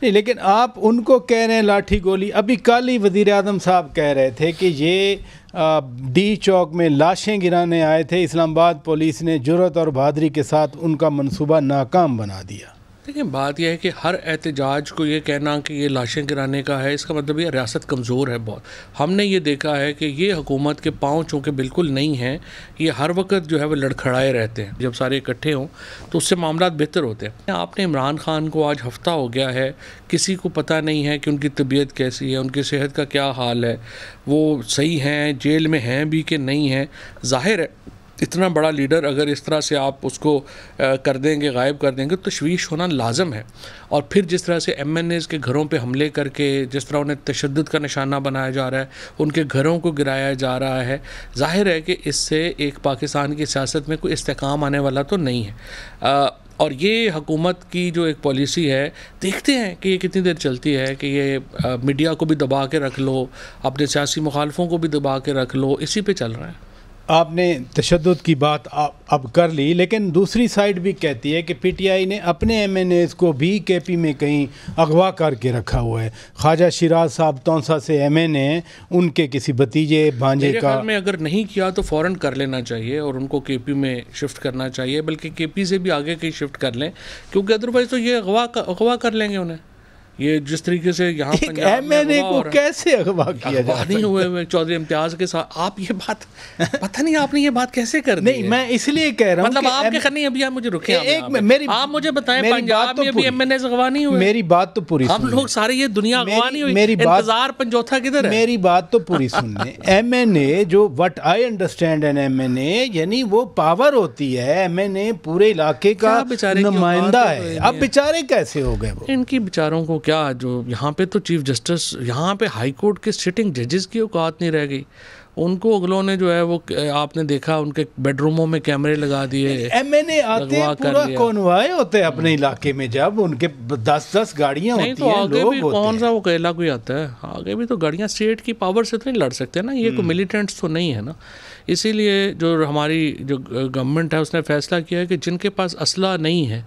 نہیں، لیکن آپ ان کو کہہ رہے ہیں لاٹھی گولی. ابھی کل ہی وزیر اعظم صاحب کہہ رہے تھے کہ یہ ڈی چوک میں لاشیں گرانے آئے تھے، اسلام آباد پولیس نے جرأت اور بہادری کے ساتھ ان کا منصوبہ ناکام بنا دیا. دیکھیں بات یہ ہے کہ ہر احتجاج کو یہ کہنا کہ یہ لاشیں گرانے کا ہے، اس کا مطلب یہ ریاست کمزور ہے بہت. ہم نے یہ دیکھا ہے کہ یہ حکومت کے پاؤں چونکہ بالکل نہیں ہیں، یہ ہر وقت جو ہے وہ لڑکھڑائے رہتے ہیں. جب سارے اکٹھے ہوں تو اس سے معاملات بہتر ہوتے ہیں. آپ نے عمران خان کو آج ہفتہ ہو گیا ہے، کسی کو پتہ نہیں ہے کہ ان کی طبیعت کیسی ہے، ان کی صحت کا کیا حال ہے، وہ صحیح ہیں، جیل میں ہیں بھی کہ نہیں ہیں. ظاہر ہے اتنا بڑا لیڈر اگر اس طرح سے آپ اس کو کر دیں گے، غائب کر دیں گے، تشویش ہونا لازم ہے. اور پھر جس طرح سے ایم این ایز کے گھروں پہ حملے کر کے جس طرح انہیں تشدد کا نشانہ بنایا جا رہا ہے، ان کے گھروں کو گرایا جا رہا ہے، ظاہر ہے کہ اس سے ایک پاکستان کی سیاست میں کوئی استحکام آنے والا تو نہیں ہے. اور یہ حکومت کی جو ایک پالیسی ہے، دیکھتے ہیں کہ یہ کتنی دیر چلتی ہے، کہ یہ میڈیا کو بھی دبا کے رکھ لو، اپنے سیاسی مخالفوں کو بھی دبا کے رکھ لو، اسی پہ چل رہا ہے. آپ نے تشدد کی بات اب کر لی، لیکن دوسری سائڈ بھی کہتی ہے کہ پی ٹی آئی نے اپنے ایم این ایز کو بھی کے پی میں کہیں اغوا کر کے رکھا ہوا ہے. خواجہ شیراز صاحب تونسا سے ایم این اے، ان کے کسی بھتیجے بھانجے میرے کا خیال میں اگر نہیں کیا تو فوراً کر لینا چاہیے اور ان کو کے پی میں شفٹ کرنا چاہیے، بلکہ کے پی سے بھی آگے کہیں شفٹ کر لیں، کیونکہ ادروائز تو یہ اغوا کر لیں گے انہیں. یہ جس طریقے سے یہاں پنجاب میں ایم این اے کو کیسے اغوا کیا جا نہیں ہوئے چودھری امتیاز کے ساتھ. آپ یہ بات پتہ نہیں آپ نے یہ بات کیسے کر دی؟ نہیں، میں اس لیے کہہ رہا ہوں مطلب آپ کے نہیں، ابھی آپ مجھے رکیں، آپ مجھے بتائیں پنجاب میں ابھی ایم این ایز اغوا نہیں ہوئے؟ میری بات تو پوری ہم لوگ سارے یہ دنیا اغوا نہیں ہوئی، انتظار پنجوتھا کدھر ہے؟ میری بات تو پوری سن لیں. ایم این اے جو what I understand N M N A, یعنی وہ پاور ہوتی ہے. ایم این اے پورے علاقے کا نمائندہ ہے. اب بیچارے کیسے ہو گئے؟ وہ ان کی بیچاروں کو کیا، جو یہاں پہ تو چیف جسٹس، یہاں پہ ہائی کورٹ کے سٹنگ ججز کی اوقات نہیں رہ گئی. ان کو اگلوں نے جو ہے وہ آپ نے دیکھا ان کے بیڈ روموں میں کیمرے لگا دیے. ایم این اے آتے پورا کونوائے ہوتے ہیں اپنے علاقے میں، جب ان کے 10 گاڑیاں ہوتی ہیں، تو آگے بھی کون سا وہ اکیلا کوئی آتا ہے؟ آگے بھی تو گاڑیاں اسٹیٹ کی پاور سے تو نہیں لڑ سکتے نا، یہ کوئی ملیٹنٹس تو نہیں ہے نا. اسی لیے جو ہماری جو گورنمنٹ ہے اس نے فیصلہ کیا ہے کہ جن کے پاس اسلحہ نہیں ہے،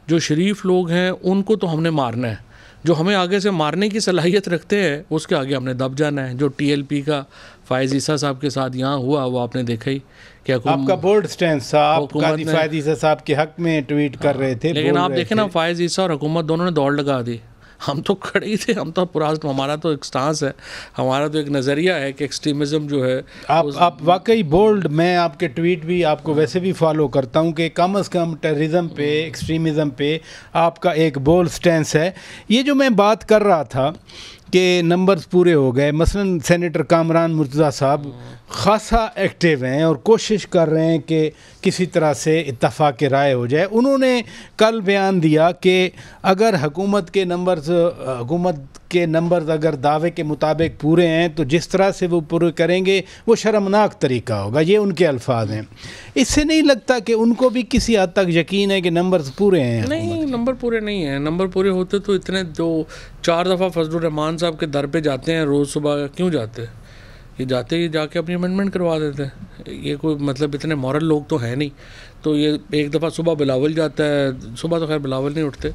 جو شریف لوگ ہیں، ان کو تو ہم نے مارنا ہے. جو ہمیں آگے سے مارنے کی صلاحیت رکھتے ہیں اس کے آگے ہم نے دب جانا ہے. جو ٹی ایل پی کا فائز عیسیٰ صاحب کے ساتھ یہاں ہوا وہ آپ نے دیکھا ہی کہ آپ کا بولڈ سٹینڈ صاحب قاضی فائز عیسیٰ صاحب کے حق میں ٹویٹ کر رہے تھے، لیکن آپ دیکھیں نا فائز عیسیٰ اور حکومت دونوں نے دوڑ لگا دی. ہم تو کھڑے ہی تھے، ہم تو ہمارا تو ایک سٹانس ہے، ہمارا تو ایک نظریہ ہے کہ ایکسٹریمزم جو ہے. آپ واقعی بولڈ، میں آپ کے ٹویٹ بھی آپ کو ویسے بھی فالو کرتا ہوں کہ کم از کم ٹیررزم پہ، ایکسٹریمزم پہ آپ کا ایک بولڈ سٹینس ہے. یہ جو میں بات کر رہا تھا کہ نمبرز پورے ہو گئے، مثلا سینیٹر کامران مرتضیٰ صاحب خاصا ایکٹیو ہیں اور کوشش کر رہے ہیں کہ کسی طرح سے اتفاق رائے ہو جائے. انہوں نے کل بیان دیا کہ اگر حکومت کے نمبرز اگر دعوے کے مطابق پورے ہیں تو جس طرح سے وہ پورے کریں گے وہ شرمناک طریقہ ہوگا. یہ ان کے الفاظ ہیں. اس سے نہیں لگتا کہ ان کو بھی کسی حد تک یقین ہے کہ نمبرز پورے ہیں؟ نہیں، نمبر پورے نہیں ہیں. نمبر پورے ہوتے تو اتنے 4 دفعہ فضل الرحمان صاحب کے در پہ جاتے ہیں روز صبح، کیوں جاتے؟ یہ جاتے ہی جا کے اپنی امینڈمنٹ کروا دیتے ہیں. یہ کوئی مطلب اتنے مورل لوگ تو ہیں نہیں. تو یہ ایک دفعہ صبح بلاول جاتا ہے، صبح تو خیر بلاول نہیں اٹھتے،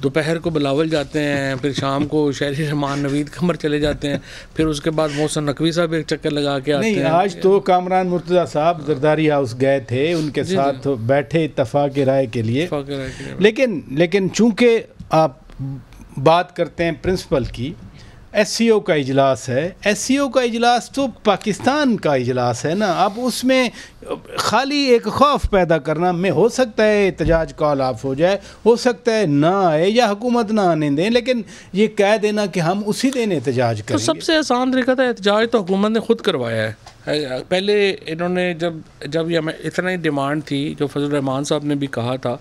دوپہر کو بلاول جاتے ہیں، پھر شام کو شہری رحمان نوید قمر چلے جاتے ہیں، پھر اس کے بعد محسن نقوی صاحب ایک چکر لگا کے آتے ہیں. نہیں، آج تو کامران مرتضیٰ صاحب زرداری ہاؤس گئے تھے، ان کے ساتھ بیٹھے اتفاق رائے کے لیے. لیکن چونکہ آپ بات کرتے ہیں پرنسپل کی، ایس سی او کا اجلاس ہے. ایس سی او کا اجلاس تو پاکستان کا اجلاس ہے نا. اب اس میں خالی ایک خوف پیدا کرنا میں، ہو سکتا ہے احتجاج کال آف ہو جائے، ہو سکتا ہے نہ آئے یا حکومت نہ آنے دیں، لیکن یہ کہہ دینا کہ ہم اسی دن احتجاج کریں گے. تو سب سے آسان طریقہ تھا احتجاج تو حکومت نے خود کروایا ہے. پہلے انہوں نے جب یہ ہمیں اتنا ہی ڈیمانڈ تھی، جو فضل الرحمان صاحب نے بھی کہا تھا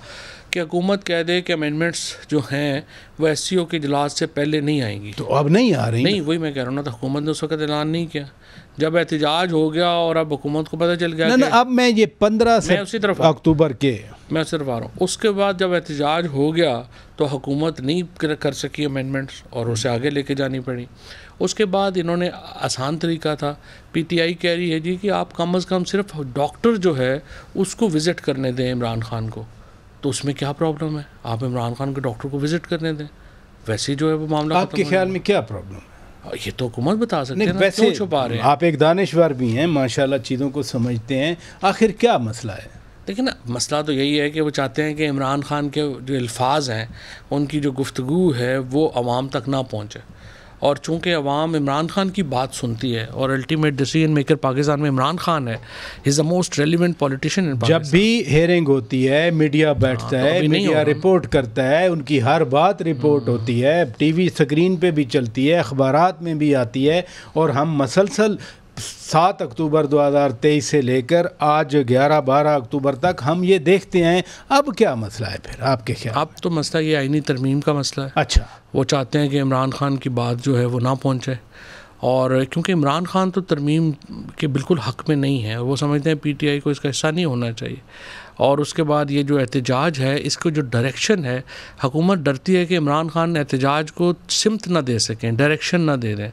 کہ حکومت کہہ دے کہ امینڈمنٹس جو ہیں وہ ایس سی او کے اجلاس سے پہلے نہیں آئیں گی، تو اب نہیں آ رہی. نہیں، وہی میں کہہ رہا ہوں نا، تو حکومت نے اس وقت اعلان نہیں کیا. جب احتجاج ہو گیا اور اب حکومت کو پتہ چل گیا کہ اب میں یہ 15 اکتوبر کے میں صرف آ رہا ہوں، اس کے بعد جب احتجاج ہو گیا تو حکومت نہیں کر سکی امینڈمنٹس اور اسے آگے لے کے جانی پڑی. اس کے بعد انہوں نے آسان طریقہ تھا، پی ٹی آئی کہہ رہی ہے جی کہ آپ کم از کم صرف ڈاکٹر جو ہے اس کو وزٹ کرنے دیں عمران خان کو. تو اس میں کیا پرابلم ہے؟ آپ عمران خان کے ڈاکٹر کو وزٹ کرنے دیں. ویسے جو ہے وہ معاملہ آپ کے خیال میں کیا پرابلم ہے؟ یہ تو حکومت بتا سکتے ہیں، ویسے کیوں چھپا رہے ہیں؟ آپ ایک دانشور بھی ہیں ماشاءاللہ، چیزوں کو سمجھتے ہیں، آخر کیا مسئلہ ہے؟ لیکن مسئلہ تو یہی ہے کہ وہ چاہتے ہیں کہ عمران خان کے جو الفاظ ہیں، ان کی جو گفتگو ہے وہ عوام تک نہ پہنچے، اور چونکہ عوام عمران خان کی بات سنتی ہے اور الٹیمیٹ ڈیسیژن میکر پاکستان میں عمران خان ہے، از دا موسٹ ریلیونٹ پولیٹیشین ان پاکستان۔ جب بھی ہیئرنگ ہوتی ہے، میڈیا بیٹھتا ہے، میڈیا رپورٹ کرتا ہے، ان کی ہر بات رپورٹ ہوتی ہے، ٹی وی اسکرین پہ بھی چلتی ہے، اخبارات میں بھی آتی ہے، اور ہم مسلسل 7 اکتوبر 2023 سے لے کر آج 11-12 اکتوبر تک ہم یہ دیکھتے ہیں۔ اب کیا مسئلہ ہے پھر آپ کے خیال؟ اب تو مسئلہ یہ آئینی ترمیم کا مسئلہ ہے۔ اچھا، وہ چاہتے ہیں کہ عمران خان کی بات جو ہے وہ نہ پہنچے، اور کیونکہ عمران خان تو ترمیم کے بالکل حق میں نہیں ہے، وہ سمجھتے ہیں پی ٹی آئی کو اس کا حصہ نہیں ہونا چاہیے، اور اس کے بعد یہ جو احتجاج ہے اس کو جو ڈائریکشن ہے، حکومت ڈرتی ہے کہ عمران خان احتجاج کو سمت نہ دے سکیں، ڈائریکشن نہ دے دیں،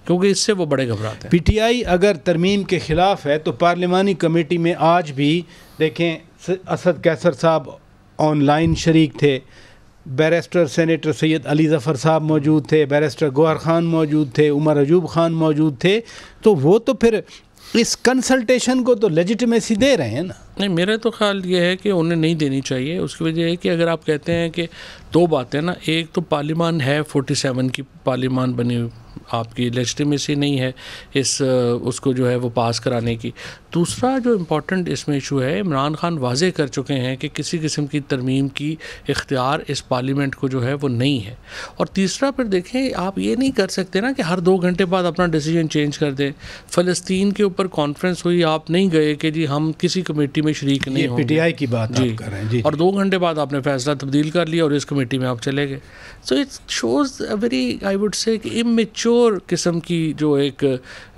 کیونکہ اس سے وہ بڑے گھبراتے ہیں۔ پی ٹی آئی اگر ترمیم کے خلاف ہے تو پارلیمانی کمیٹی میں آج بھی دیکھیں اسد قیصر صاحب آن لائن شریک تھے، بیرسٹر سینیٹر سید علی ظفر صاحب موجود تھے، بیرسٹر گوہر خان موجود تھے، عمر ایوب خان موجود تھے، تو وہ تو پھر اس کنسلٹیشن کو تو لیجیٹمیسی دے رہے ہیں نا۔ نہیں، میرا تو خیال یہ ہے کہ انہیں نہیں دینی چاہیے۔ اس کی وجہ ہے کہ اگر آپ کہتے ہیں کہ دو باتیں نا، ایک تو پارلیمان ہے 47 کی پارلیمان بنی ہوئی، آپ کی لیجیٹمیسی نہیں ہے اس کو جو ہے وہ پاس کرانے کی۔ دوسرا جو امپورٹنٹ اس میں ایشو ہے، عمران خان واضح کر چکے ہیں کہ کسی قسم کی ترمیم کی اختیار اس پارلیمنٹ کو جو ہے وہ نہیں ہے۔ اور تیسرا پھر دیکھیں، آپ یہ نہیں کر سکتے نا کہ ہر 2 گھنٹے بعد اپنا ڈیسیجن چینج کر دیں۔ فلسطین کے اوپر کانفرنس ہوئی، آپ نہیں گئے کہ جی ہم کسی کمیٹی میں شریک نہیں ہوں گے، پی ٹی آئی کی بات جی آپ کر رہے ہیں، جی، اور 2 گھنٹے بعد آپ نے فیصلہ تبدیل کر لیا اور اس کمیٹی میں آپ چلے گئے۔ So it shows a very I would say کہ امیچور قسم کی جو ایک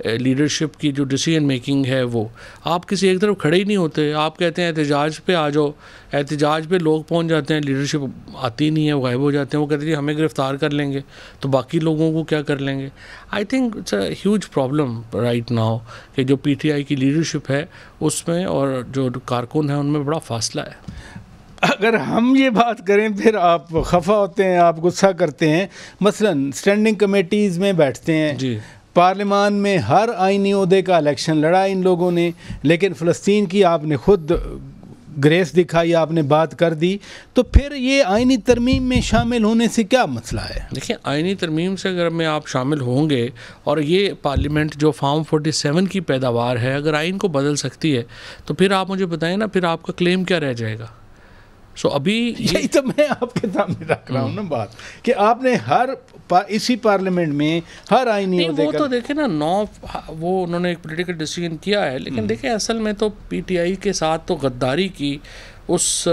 لیڈرشپ کی جو ڈیسیجن میکنگ ہے، وہ آپ کسی ایک طرف کھڑے ہی نہیں ہوتے۔ آپ کہتے ہیں احتجاج پہ آ جاؤ، احتجاج پہ لوگ پہنچ جاتے ہیں، لیڈرشپ آتی نہیں ہے، وہ غائب ہو جاتے ہیں، وہ کہتے ہیں ہمیں گرفتار کر لیں گے تو باقی لوگوں کو کیا کر لیں گے۔ I think it's a huge problem right now کہ جو پی ٹی آئی کی لیڈرشپ ہے اس میں اور جو کارکن ہیں ان میں بڑا فاصلہ ہے۔ اگر ہم یہ بات کریں پھر آپ خفا ہوتے ہیں، آپ غصہ کرتے ہیں۔ مثلا اسٹینڈنگ کمیٹیز میں بیٹھتے ہیں، جی، پارلیمان میں ہر آئینی عہدے کا الیکشن لڑا ان لوگوں نے، لیکن فلسطین کی آپ نے خود گریس دکھائی، آپ نے بات کر دی، تو پھر یہ آئینی ترمیم میں شامل ہونے سے کیا مسئلہ ہے؟ دیکھیں، آئینی ترمیم سے اگر میں آپ شامل ہوں گے اور یہ پارلیمنٹ جو فارم 47 کی پیداوار ہے اگر آئین کو بدل سکتی ہے تو پھر آپ مجھے بتائیں نا، پھر آپ کا کلیم کیا رہ جائے گا؟ سو ابھی یہی تو میں آپ کے سامنے رکھ رہا ہوں نا بات، کہ آپ نے اسی پارلیمنٹ میں ہر آئینی وہ تو دیکھیں نا، وہ انہوں نے ایک پولیٹیکل ڈیسیجن کیا ہے، لیکن دیکھیں اصل میں تو پی ٹی آئی کے ساتھ تو غداری کی اس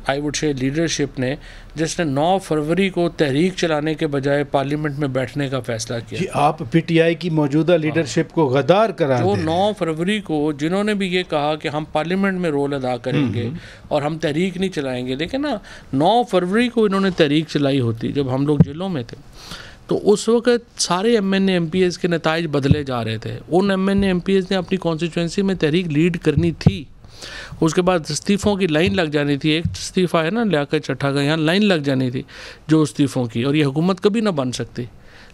آئی وڈ سے لیڈرشپ نے، جس نے 9 فروری کو تحریک چلانے کے بجائے پارلیمنٹ میں بیٹھنے کا فیصلہ کیا۔ جی، آپ پی ٹی آئی کی موجودہ لیڈرشپ کو غدار قرار دیں، جو 9 فروری کو جنہوں نے بھی یہ کہا کہ ہم پارلیمنٹ میں رول ادا کریں گے اور ہم تحریک نہیں چلائیں گے۔ دیکھیں نا، 9 فروری کو انہوں نے تحریک چلائی ہوتی جب ہم لوگ جیلوں میں تھے، تو اس وقت سارے M N A M P As کے نتائج بدلے جا رہے تھے۔ ان M N A M P As نے اپنی کانسٹیچوئنسی میں تحریک لیڈ کرنی تھی، اس کے بعد استعفوں کی لائن لگ جانی تھی۔ ایک استعفیٰ ہے نا لیاقت چٹھا کا، یہاں لائن لگ جانی تھی جو استعفوں کی، اور یہ حکومت کبھی نہ بن سکتی،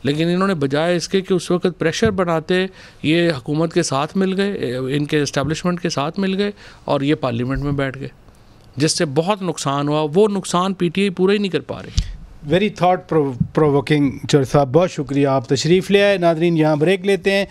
لیکن انہوں نے بجائے اس کے کہ اس وقت پریشر بناتے، یہ حکومت کے ساتھ مل گئے، ان کے اسٹیبلشمنٹ کے ساتھ مل گئے اور یہ پارلیمنٹ میں بیٹھ گئے، جس سے بہت نقصان ہوا۔ وہ نقصان پی ٹی آئی پورا ہی نہیں کر پا رہی۔ ویری تھاٹ پرووکنگ چور صاحب، بہت شکریہ، آپ تشریف لے آئے۔ ناظرین، یہاں بریک لیتے ہیں۔